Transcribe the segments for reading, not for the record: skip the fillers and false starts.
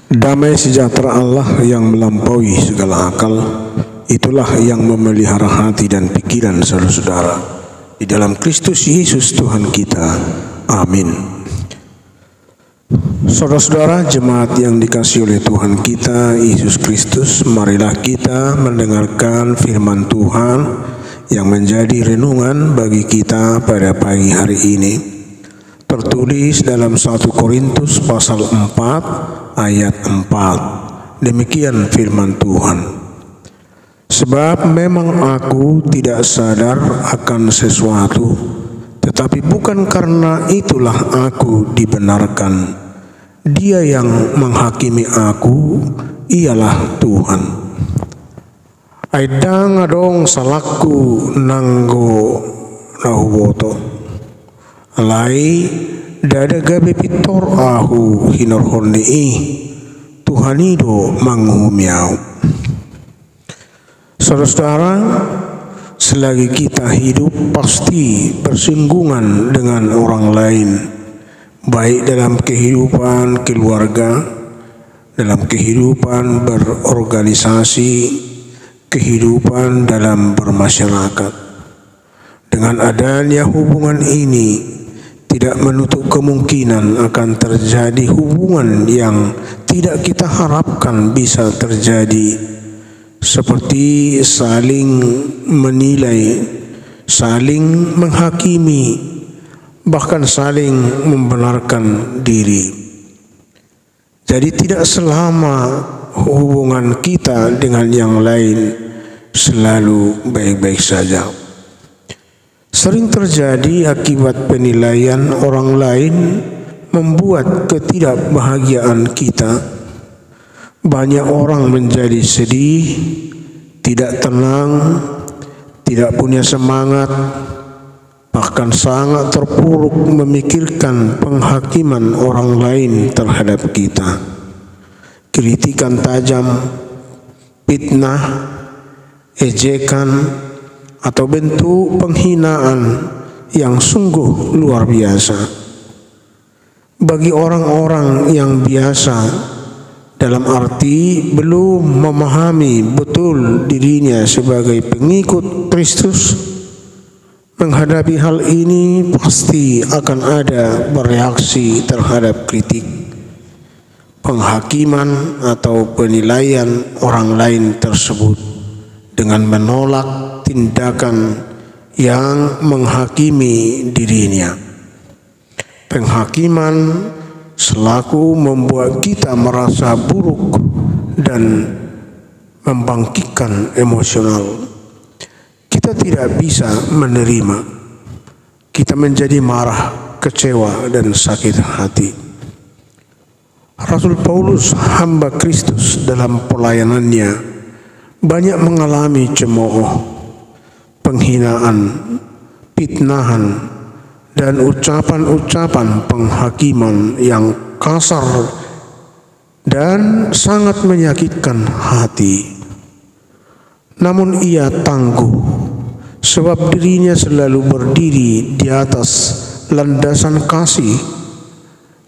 Damai sejahtera Allah yang melampaui segala akal, itulah yang memelihara hati dan pikiran saudara-saudara di dalam Kristus Yesus Tuhan kita. Amin. Saudara-saudara jemaat yang dikasihi oleh Tuhan kita Yesus Kristus, marilah kita mendengarkan firman Tuhan yang menjadi renungan bagi kita pada pagi hari ini. Tertulis dalam 1 Korintus pasal 4 ayat 4. Demikian firman Tuhan. Sebab memang aku tidak sadar akan sesuatu, tetapi bukan karena itulah aku dibenarkan. Dia yang menghakimi aku ialah Tuhan. Aidang adong salakku nanggo nahuboto. Alai dada gabe pitor ahu hinor honde Tuhanido manghumiau. Saudara-saudara, selagi kita hidup pasti bersinggungan dengan orang lain, baik dalam kehidupan keluarga, dalam kehidupan berorganisasi, kehidupan dalam bermasyarakat. Dengan adanya hubungan ini, tidak menutup kemungkinan akan terjadi hubungan yang tidak kita harapkan bisa terjadi, seperti saling menilai, saling menghakimi, bahkan saling membenarkan diri. Jadi tidak selama hubungan kita dengan yang lain selalu baik-baik saja. Sering terjadi akibat penilaian orang lain membuat ketidakbahagiaan kita. Banyak orang menjadi sedih, tidak tenang, tidak punya semangat, bahkan sangat terpuruk memikirkan penghakiman orang lain terhadap kita. Kritikan tajam, fitnah, ejekan, atau bentuk penghinaan yang sungguh luar biasa. Bagi orang-orang yang biasa, dalam arti belum memahami betul dirinya sebagai pengikut Kristus, menghadapi hal ini pasti akan ada bereaksi terhadap kritik, penghakiman atau penilaian orang lain tersebut dengan menolak tindakan yang menghakimi dirinya. Penghakiman selaku membuat kita merasa buruk dan membangkitkan emosional. Kita tidak bisa menerima. Kita menjadi marah, kecewa, dan sakit hati. Rasul Paulus, hamba Kristus dalam pelayanannya, banyak mengalami cemooh, penghinaan, fitnahan, dan ucapan-ucapan penghakiman yang kasar dan sangat menyakitkan hati. Namun ia tangguh, sebab dirinya selalu berdiri di atas landasan kasih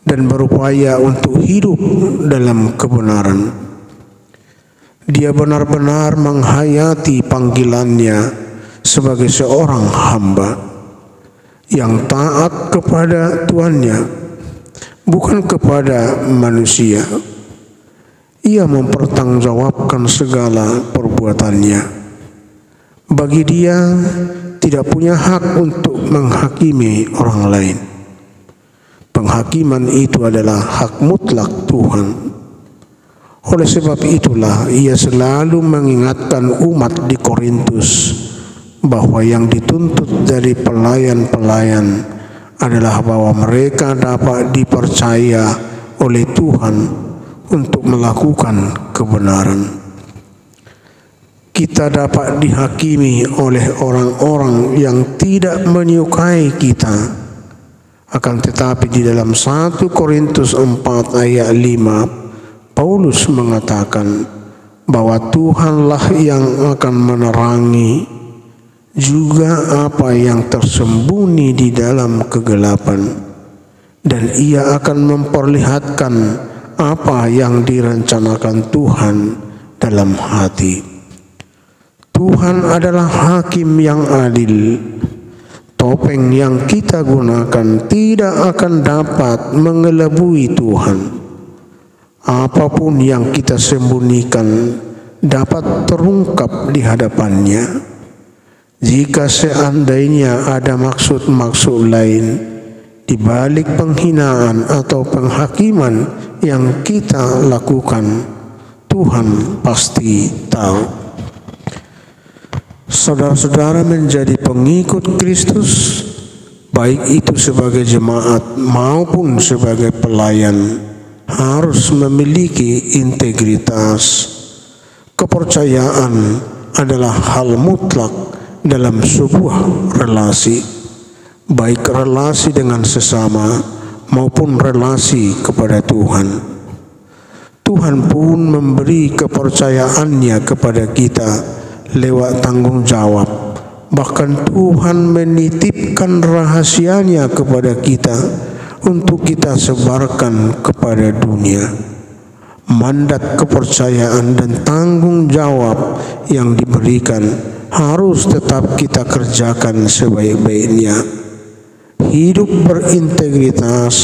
dan berupaya untuk hidup dalam kebenaran. Dia benar-benar menghayati panggilannya sebagai seorang hamba yang taat kepada Tuannya, bukan kepada manusia. Ia mempertanggungjawabkan segala perbuatannya. Bagi dia tidak punya hak untuk menghakimi orang lain. Penghakiman itu adalah hak mutlak Tuhan. Oleh sebab itulah ia selalu mengingatkan umat di Korintus bahwa yang dituntut dari pelayan-pelayan adalah bahwa mereka dapat dipercaya oleh Tuhan untuk melakukan kebenaran. Kita dapat dihakimi oleh orang-orang yang tidak menyukai kita. Akan tetapi di dalam 1 Korintus 4 ayat 5, Paulus mengatakan bahwa Tuhanlah yang akan menerangi juga apa yang tersembunyi di dalam kegelapan, dan ia akan memperlihatkan apa yang direncanakan Tuhan dalam hati. Tuhan adalah hakim yang adil. Topeng yang kita gunakan tidak akan dapat mengelabui Tuhan. Apapun yang kita sembunyikan dapat terungkap di hadapannya. Jika seandainya ada maksud-maksud lain di balik penghinaan atau penghakiman yang kita lakukan, Tuhan pasti tahu. Saudara-saudara menjadi pengikut Kristus, baik itu sebagai jemaat maupun sebagai pelayan, harus memiliki integritas. Kepercayaan adalah hal mutlak dalam sebuah relasi, baik relasi dengan sesama maupun relasi kepada Tuhan. Tuhan pun memberi kepercayaannya kepada kita lewat tanggung jawab. Bahkan Tuhan menitipkan rahasianya kepada kita untuk kita sebarkan kepada dunia. Mandat kepercayaan dan tanggung jawab yang diberikan harus tetap kita kerjakan sebaik-baiknya. Hidup berintegritas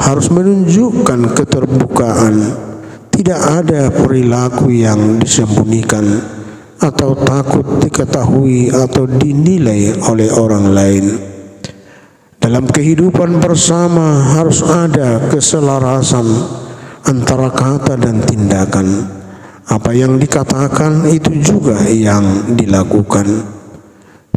harus menunjukkan keterbukaan. Tidak ada perilaku yang disembunyikan atau takut diketahui atau dinilai oleh orang lain. Dalam kehidupan bersama harus ada keselarasan antara kata dan tindakan. Apa yang dikatakan itu juga yang dilakukan.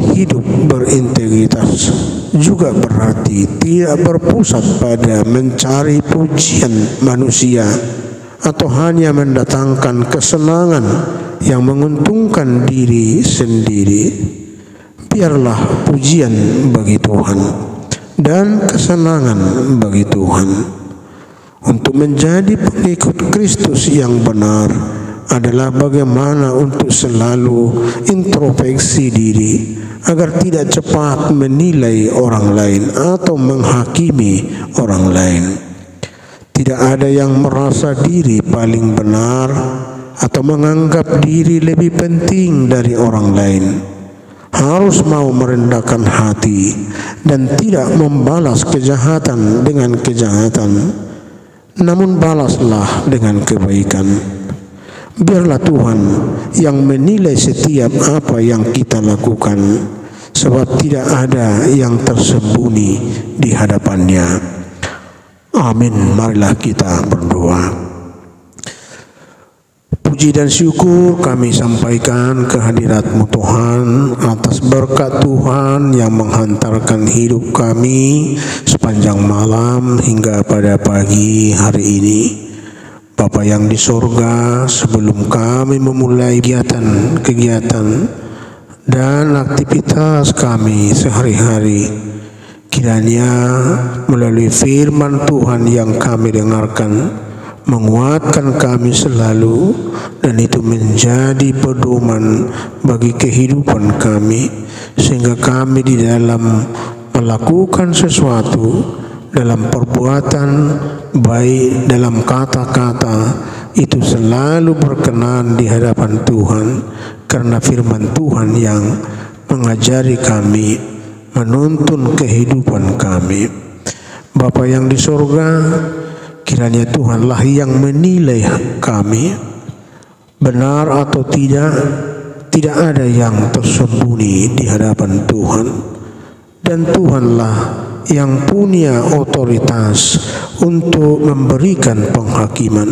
Hidup berintegritas juga berarti tidak berpusat pada mencari pujian manusia atau hanya mendatangkan kesenangan yang menguntungkan diri sendiri. Biarlah pujian bagi Tuhan dan kesenangan bagi Tuhan. Untuk menjadi pengikut Kristus yang benar adalah bagaimana untuk selalu introspeksi diri agar tidak cepat menilai orang lain atau menghakimi orang lain. Tidak ada yang merasa diri paling benar atau menganggap diri lebih penting dari orang lain. Harus mau merendahkan hati dan tidak membalas kejahatan dengan kejahatan, namun balaslah dengan kebaikan. Biarlah Tuhan yang menilai setiap apa yang kita lakukan, sebab tidak ada yang tersembunyi di hadapannya. Amin. Marilah kita berdoa. Puji dan syukur kami sampaikan kehadirat-Mu Tuhan atas berkat Tuhan yang menghantarkan hidup kami sepanjang malam hingga pada pagi hari ini. Bapa yang di sorga, sebelum kami memulai kegiatan dan aktivitas kami sehari-hari, kiranya melalui firman Tuhan yang kami dengarkan, menguatkan kami selalu, dan itu menjadi pedoman bagi kehidupan kami, sehingga kami di dalam melakukan sesuatu, dalam perbuatan baik, dalam kata-kata, itu selalu berkenan di hadapan Tuhan, karena firman Tuhan yang mengajari kami, menuntun kehidupan kami. Bapa yang di sorga, kiranya Tuhanlah yang menilai kami, benar atau tidak ada yang tersembunyi di hadapan Tuhan. Dan Tuhanlah yang punya otoritas untuk memberikan penghakiman,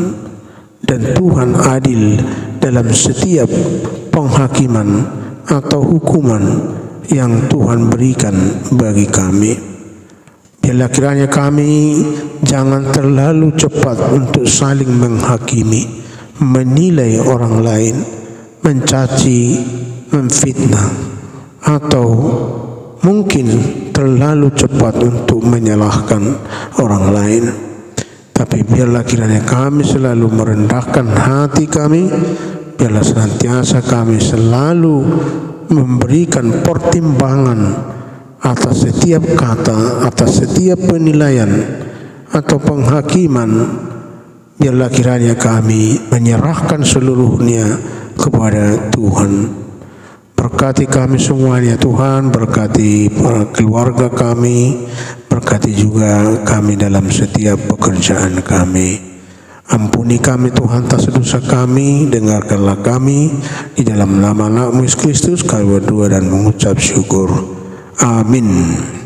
dan Tuhan adil dalam setiap penghakiman atau hukuman yang Tuhan berikan bagi kami. Biarlah kiranya kami jangan terlalu cepat untuk saling menghakimi, menilai orang lain, mencaci, memfitnah, atau mungkin terlalu cepat untuk menyalahkan orang lain. Tapi biarlah kiranya kami selalu merendahkan hati kami, biarlah senantiasa kami selalu memberikan pertimbangan atas setiap kata, atas setiap penilaian atau penghakiman. biarlah kiranya kami menyerahkan seluruhnya kepada Tuhan. Berkati kami semuanya Tuhan, berkati keluarga kami, berkati juga kami dalam setiap pekerjaan kami. Ampuni kami Tuhan atas dosa kami, dengarkanlah kami di dalam nama Yesus Kristus kami berdoa dan mengucap syukur. Amin.